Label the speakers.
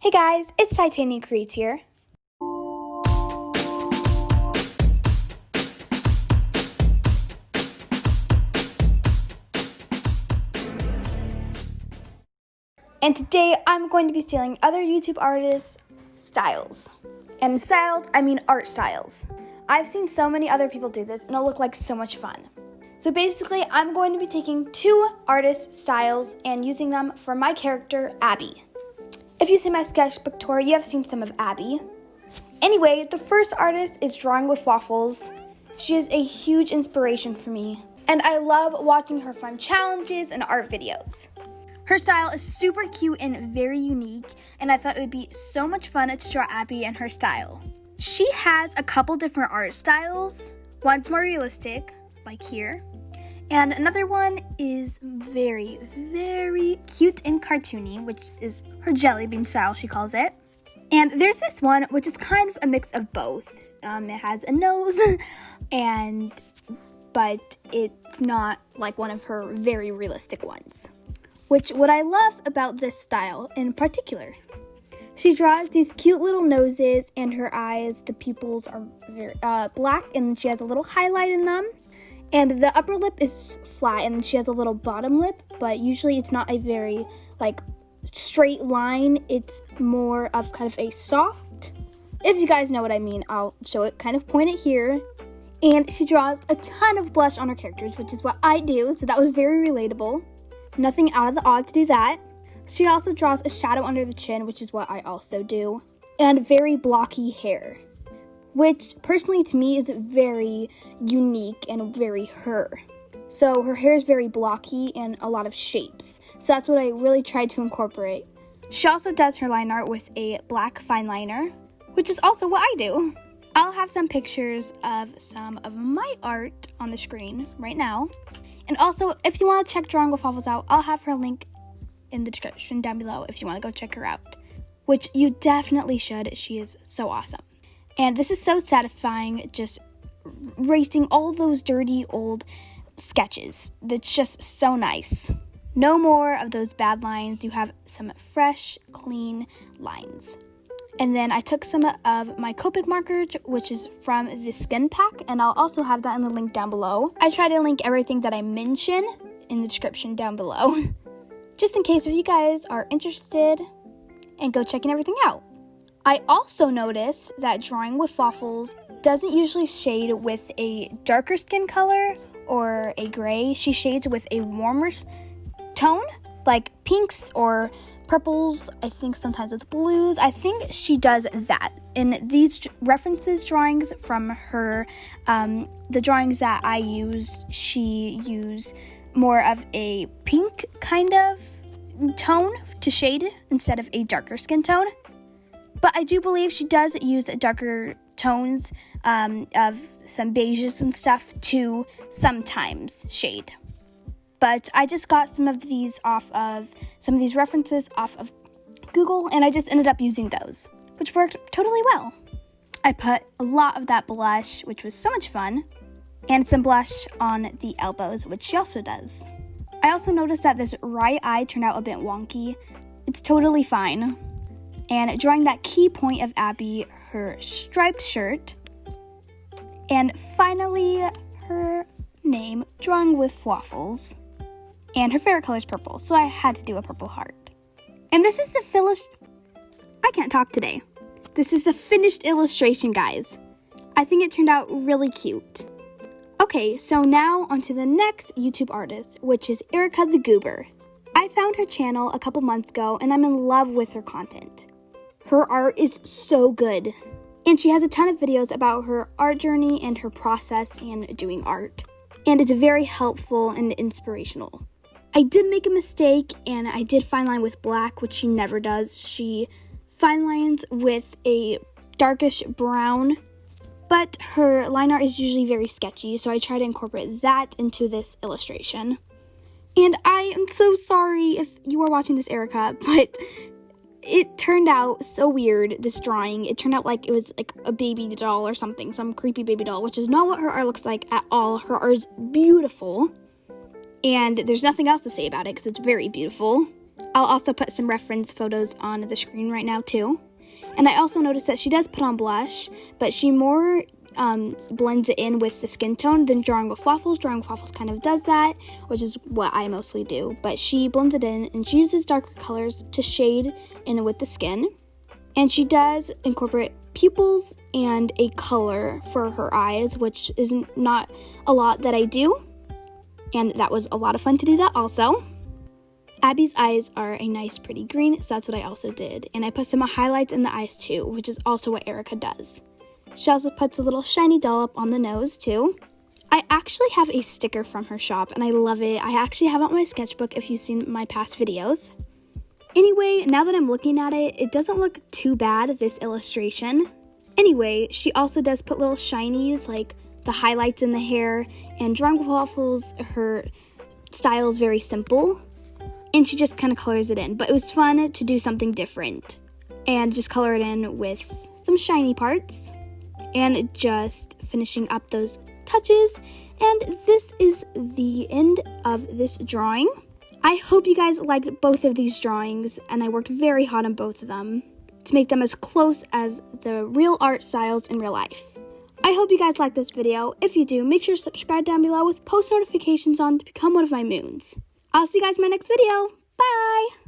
Speaker 1: Hey guys, it's Titania Creates here. And today I'm going to be stealing other YouTube artists' styles. And styles, I mean art styles. I've seen so many other people do this and it'll look like so much fun. So basically, I'm going to be taking two artists' styles and using them for my character, Abby. If you see my sketchbook tour, you have seen some of Abby. Anyway, the first artist is Drawing with Waffles. She is a huge inspiration for me, and I love watching her fun challenges and art videos. Her style is super cute and very unique, and I thought it would be so much fun to draw Abby and her style. She has a couple different art styles. One's more realistic, like here, and another one is very, very cute and cartoony, which is her jelly bean style, she calls it. And there's this one, which is kind of a mix of both. It has a nose, but it's not like one of her very realistic ones. What I love about this style in particular, she draws these cute little noses and her eyes, the pupils are very black and she has a little highlight in them. And the upper lip is flat and she has a little bottom lip, but usually it's not a very straight line. It's more of kind of a soft. If you guys know what I mean, I'll show it, kind of point it here. And she draws a ton of blush on her characters, which is what I do, so that was very relatable. Nothing out of the odd to do that. She also draws a shadow under the chin, which is what I also do, and very blocky hair, which personally to me is very unique and very her. So her hair is very blocky and a lot of shapes. So that's what I really tried to incorporate. She also does her line art with a black fine liner, which is also what I do. I'll have some pictures of some of my art on the screen right now. And also, if you want to check Drawing with Waffles out, I'll have her link in the description down below if you want to go check her out, which you definitely should. She is so awesome. And this is so satisfying, just erasing all those dirty old sketches. That's just so nice. No more of those bad lines. You have some fresh, clean lines. And then I took some of my Copic markers, which is from the skin pack, and I'll also have that in the link down below. I try to link everything that I mention in the description down below, just in case if you guys are interested and go checking everything out. I also noticed that Drawing with Waffles doesn't usually shade with a darker skin color or a gray. She shades with a warmer tone, like pinks or purples, I think sometimes with blues. I think she does that. In these references drawings from her, the drawings that I used, she used more of a pink kind of tone to shade instead of a darker skin tone. But I do believe she does use darker tones of some beiges and stuff to sometimes shade. But I just got some of these references off of Google, and I just ended up using those, which worked totally well. I put a lot of that blush, which was so much fun, and some blush on the elbows, which she also does. I also noticed that this right eye turned out a bit wonky. It's totally fine. And drawing that key point of Abby, her striped shirt, and finally her name, Drawing with Waffles. And her favorite color is purple, so I had to do a purple heart. And this is I can't talk today. This is the finished illustration, guys. I think it turned out really cute. Okay, so now onto the next YouTube artist, which is Erica the Goober. I found her channel a couple months ago, and I'm in love with her content. Her art is so good. And she has a ton of videos about her art journey and her process in doing art. And it's very helpful and inspirational. I did make a mistake, and I did fine line with black, which she never does. She fine lines with a darkish brown, but her line art is usually very sketchy, so I try to incorporate that into this illustration. And I am so sorry if you are watching this, Erica, but it turned out so weird, this drawing. It turned out like it was like a baby doll or something, some creepy baby doll, which is not what her art looks like at all. Her art is beautiful. And there's nothing else to say about it because it's very beautiful. I'll also put some reference photos on the screen right now too. And I also noticed that she does put on blush, but she more blends it in with the skin tone than Drawing with Waffles. Drawing with Waffles kind of does that, which is what I mostly do. But she blends it in and she uses darker colors to shade in with the skin. And she does incorporate pupils and a color for her eyes, which isn't not a lot that I do. And that was a lot of fun to do that also. Abby's eyes are a nice pretty green, so that's what I also did. And I put some highlights in the eyes too, which is also what Erica does. She also puts a little shiny dollop on the nose too. I actually have a sticker from her shop and I love it. I actually have it on my sketchbook if you've seen my past videos. Anyway, now that I'm looking at it, it doesn't look too bad, this illustration. Anyway, she also does put little shinies like the highlights in the hair, and Drawing with Waffles, her style is very simple. And she just kind of colors it in. But it was fun to do something different. And just color it in with some shiny parts. And just finishing up those touches. And this is the end of this drawing. I hope you guys liked both of these drawings. And I worked very hard on both of them to make them as close as the real art styles in real life. I hope you guys liked this video. If you do, make sure to subscribe down below with post notifications on to become one of my moons. I'll see you guys in my next video. Bye!